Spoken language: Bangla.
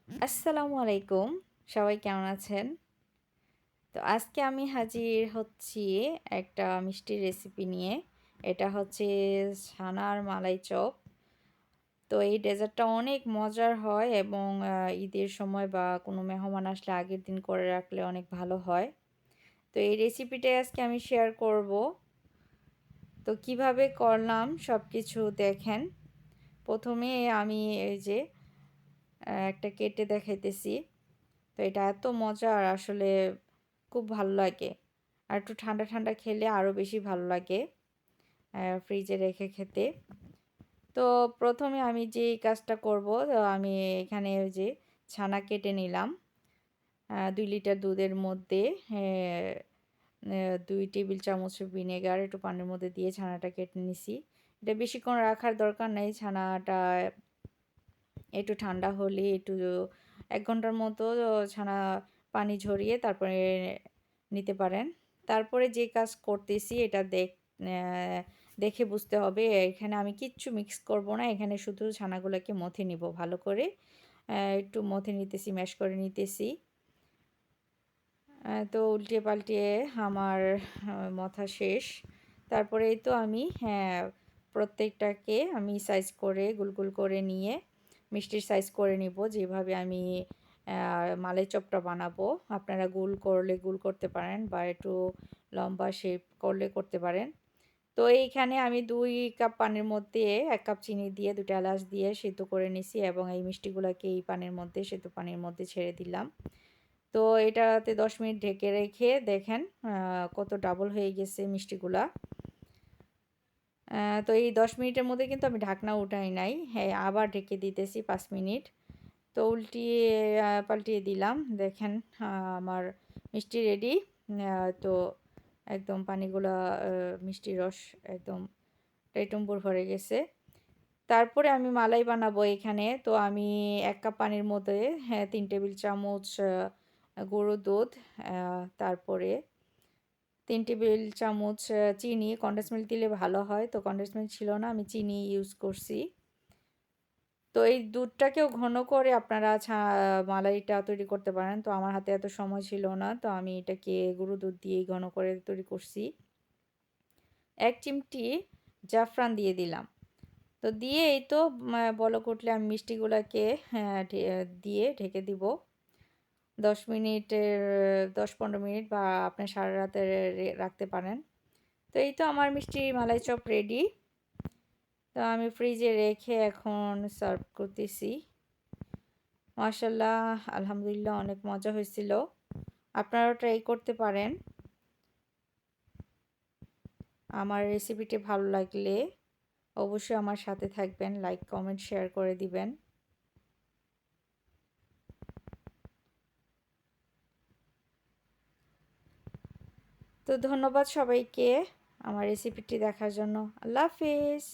আসসালামু আলাইকুম। সবাই কেমন আছেন? তো আজকে আমি হাজির হচ্ছি একটা মিষ্টির রেসিপি নিয়ে। এটা হচ্ছে ছানার মালাই চপ। তো এই ডেজার্টটা অনেক মজার হয় এবং ঈদের সময় বা কোনো মেহমান আসলে আগের দিন করে রাখলে অনেক ভালো হয়। তো এই রেসিপিটাই আজকে আমি শেয়ার করব। তো কিভাবে করলাম সবকিছু দেখেন। ১ম এ আমি এই যে একটা কেটে দেখাইতেছি। তো এটা এত মজার আসলে খুব ভালো লাগে। আর একটু ঠান্ডা ঠান্ডা খেলে আরও বেশি ভালো লাগে ফ্রিজে রেখে খেতে। তো প্রথমে আমি যে কাজটা করব, আমি এখানে ওই যে ছানা কেটে নিলাম। ২ লিটার দুধের মধ্যে ২ টেবিল চামচ ভিনেগার একটু পানির মধ্যে দিয়ে ছানাটা কেটে নিছি। এটা বেশিক্ষণ রাখার দরকার নেই। ছানাটা একটু ঠান্ডা হলে একটু ১ ঘন্টার মতো ছানা পানি ঝরিয়ে তারপরে নিতে পারেন। তারপরে যে কাজ করতেছি এটা দেখে বুঝতে হবে এখানে আমি কিচ্ছু মিক্স করব না। এখানে শুধু ছানাগুলোকে মথে নিব ভালো করে। একটু মথে নিতেছি, ম্যাশ করে নিতেছি। তো উল্টিয়ে পাল্টিয়ে আমার মথা শেষ। তারপরে এই তো আমি প্রত্যেকটাকে আমি সাইজ করে গোল গোল করে নিয়ে মিষ্টির সাইজ করে নিব, যেভাবে আমি মালাই চপটা বানাবো। আপনারা গোল করলে গোল করতে পারেন বা একটু লম্বা শেপ করলে করতে পারেন। তো এইখানে আমি ২ কাপ পানির মধ্যে ১ কাপ চিনি দিয়ে ২ টা এলাচ দিয়ে সেদ্ধ করে নিছি এবং এই মিষ্টিগুলাকে এই পানির মধ্যে সেদ্ধ পানির মধ্যে ছেড়ে দিলাম। তো এটাতে ১০ মিনিট ঢেকে রেখে দেখেন কত ডাবল হয়ে গেছে মিষ্টিগুলা। তো এই ১০ মিনিটের মধ্যে কিন্তু আমি ঢাকনা উঠাই নাই। হ্যাঁ, আবার ঢেকে দিতেছি ৫ মিনিট। তো উল্টিয়ে পাল্টিয়ে দিলাম। দেখেন আমার মিষ্টি রেডি। তো একদম পানিগুলা মিষ্টির রস একদম টইটুম্বুর ভরে গেছে। তারপরে আমি মালাই বানাবো এখানে। তো আমি ১ কাপ পানির মধ্যে ৩ টেবিল চামচ গরুর দুধ, তারপরে ৩ টেবিল চামচ চিনি, কনডেন্স মিল্ক দিলে ভালো হয়। তো কনডেন্স মিল্ক ছিল না, আমি চিনি ইউজ করছি। তো এই দুধটাকেও ঘন করে আপনারা মালাইটা তৈরি করতে পারেন। তো আমার হাতে এত সময় ছিল না। তো আমি এটাকে গরুর দুধ দিয়েই ঘন করে তৈরি করছি। ১ চিমটি জাফরান দিয়ে দিলাম। তো দিয়ে এই তো বলক উঠলে আমি মিষ্টিগুলাকে দিয়ে ঢেকে দিব। ১০ মিনিটের ১০-১৫ মিনিট বা আপনি সারা রাতে রাখতে পারেন। তো এই তো আমার মিষ্টি মালাই চপ রেডি। তো আমি ফ্রিজে রেখে এখন সার্ভ করতেছি। মাশাআল্লাহ, আলহামদুলিল্লাহ অনেক মজা হয়েছিল। আপনারাও ট্রাই করতে পারেন। আমার রেসিপিটি ভালো লাগলে অবশ্যই আমার সাথে থাকবেন, লাইক, কমেন্ট, শেয়ার করে দিবেন। তো ধন্যবাদ সবাইকে আমার রেসিপিটি দেখার জন্য। আল্লাহ হাফেজ।